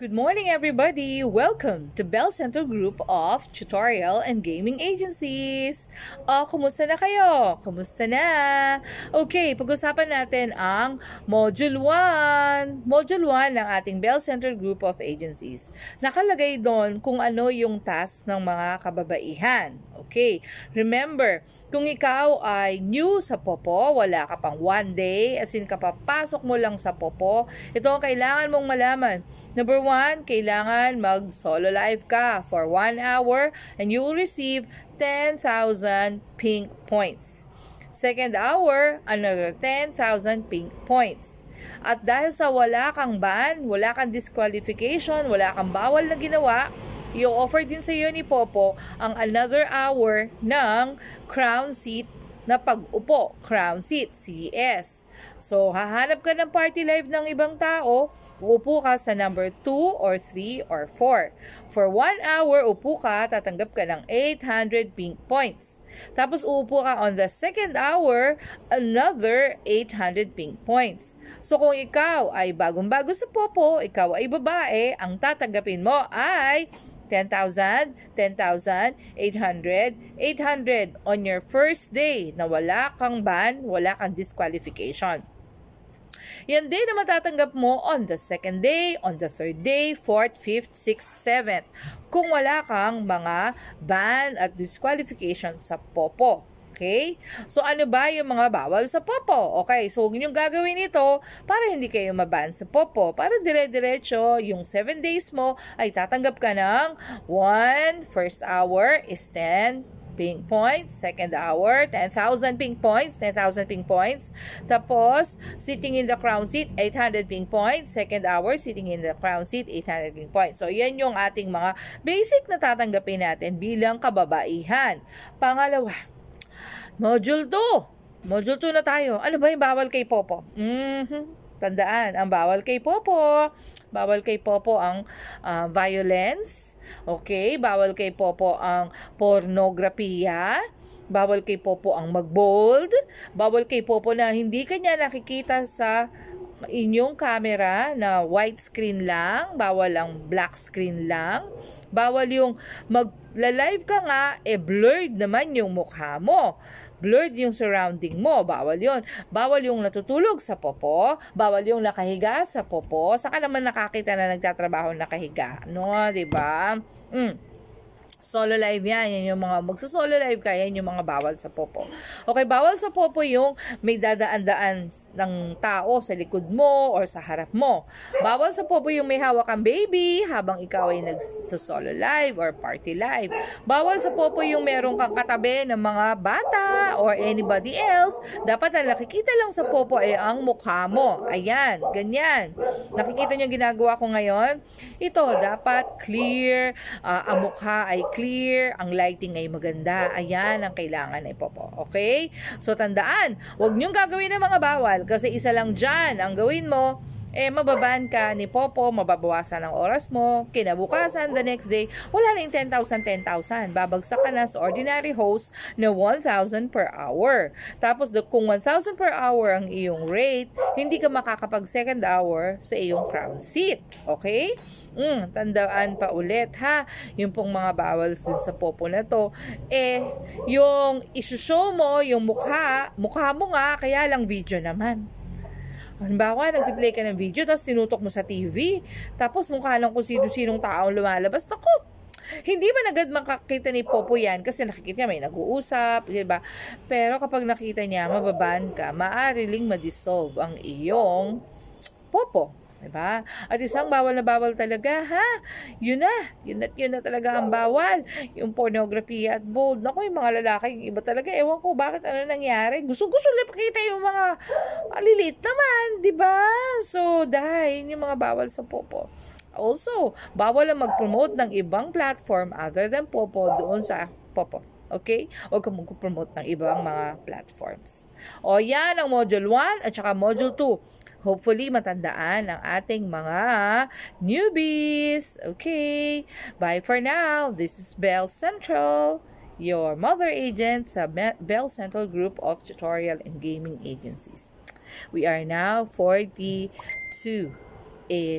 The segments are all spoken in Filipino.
Good morning, everybody! Welcome to Bell Center Group of Tutorial and Gaming Agencies. Kumusta na kayo? Kumusta na? Okay, pag-usapan natin ang Module 1. Module 1 ng ating Bell Center Group of Agencies. Nakalagay doon kung ano yung task ng mga kababaihan. Okay, remember, kung ikaw ay new sa Popo, wala ka pang 1 day, as in kapapasok mo lang sa Popo, ito ang kailangan mong malaman. Number 1, kailangan mag-solo live ka for 1 hour and you will receive 10,000 pink points. Second hour, another 10,000 pink points. At dahil sa wala kang ban, wala kang disqualification, wala kang bawal na ginawa, i-offer din sa iyo ni Popo ang another hour ng crown seat na pag-upo, crown seat, CES. So, hahanap ka ng party live ng ibang tao, uupo ka sa number 2 or 3 or 4. For 1 hour, upo ka, tatanggap ka ng 800 pink points. Tapos, uupo ka on the second hour, another 800 pink points. So, kung ikaw ay bagong-bago sa Popo, ikaw ay babae, ang tatanggapin mo ay 10,000, 10,000, 800, 800 on your first day na wala kang ban, wala kang disqualification. Yan din na matatanggap mo on the second day, on the third day, fourth, fifth, sixth, seventh. Kung wala kang mga ban at disqualification sa Popo. Okay? So, ano ba yung mga bawal sa Popo? Okay, so huwag niyong gagawin ito para hindi kayo maban sa Popo. Para dire-diretso, yung 7 days mo ay tatanggap ka ng 1, first hour is 10 pink points, second hour, 10,000 pink points, 10,000 pink points. Tapos, sitting in the crown seat, 800 pink points. Second hour, sitting in the crown seat, 800 pink points. So, yan yung ating mga basic na tatanggapin natin bilang kababaihan. Pangalawa, Module 2. Module 2 na tayo. Ano ba yung bawal kay Popo? Tandaan, ang bawal kay Popo. Bawal kay Popo ang violence. Okay? Bawal kay Popo ang pornografiya. Bawal kay Popo ang mag-bold. Bawal kay Popo na hindi kanya nakikita sa inyong camera na white screen lang. Bawal ang black screen lang. Bawal yung mag-live ka nga, blurred naman yung mukha mo. Blurred yung surrounding mo. Bawal yun. Bawal yung natutulog sa Popo. Bawal yung nakahiga sa Popo. Saka naman nakakita na nagtatrabaho nakahiga. No, diba? Solo live yan yung mga magsa-solo live ka, yan yung mga bawal sa Popo. Okay, bawal sa Popo yung may dadaan-daan ng tao sa likod mo or sa harap mo. Bawal sa Popo yung may hawak kang baby habang ikaw ay nagsa-solo live or party live. Bawal sa Popo yung meron kang katabi ng mga bata or anybody else. Dapat na nakikita lang sa Popo ay ang mukha mo. Ayan, ganyan. Nakikita niyo ginagawa ko ngayon? Ito, dapat clear, ang mukha ay clear, ang lighting ay maganda. Ayan ang kailangan ay Popo. Okay? So, tandaan, huwag niyong gagawin ng mga bawal kasi isa lang dyan ang gawin mo, mababan ka ni Popo, mababawasan ang oras mo, kinabukasan, the next day, wala na yung 10,000, 10,000. Babagsak ka na sa ordinary host na 1,000 per hour. Tapos, kung 1,000 per hour ang iyong rate, hindi ka makakapag second hour sa iyong crown seat. Okay? Tandaan pa ulit ha, yung pong mga bawals din sa Popo na to, yung isushow mo, yung mukha mo nga, kaya lang video naman. Halimbawa, nag-play ka ng video, tapos tinutok mo sa TV, tapos mukha lang kung sino-sinong taong lumalabas. Naku, hindi man agad makakita ni Popo yan kasi nakikita niya may nag-uusap, diba? Pero kapag nakita niya, mababan ka, maaari ring ma-dissolve ang iyong Popo. Diba? At isang bawal na bawal talaga, ha? Yun na talaga ang bawal. Yung pornography at bold. Naku, yung mga lalaki, yung iba talaga, ewan ko, bakit ano nangyari? Gusto lang pakita yung mga maliliit naman, diba? So, dahil yung mga bawal sa Popo. Also, bawal ang mag-promote ng ibang platform other than Popo doon sa Popo. Okay? O kung mag-promote ng ibang mga platforms. O yan ang Module 1 at saka Module 2. Hopefully, matandaan ang ating mga newbies. Okay. Bye for now. This is Bell Central, your mother agent sa Bell Central Group of Tutorial and Gaming Agencies. We are now 42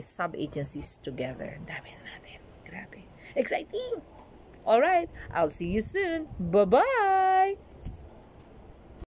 sub-agencies together. Dami na natin. Grabe. Exciting! Alright, I'll see you soon. Bye-bye!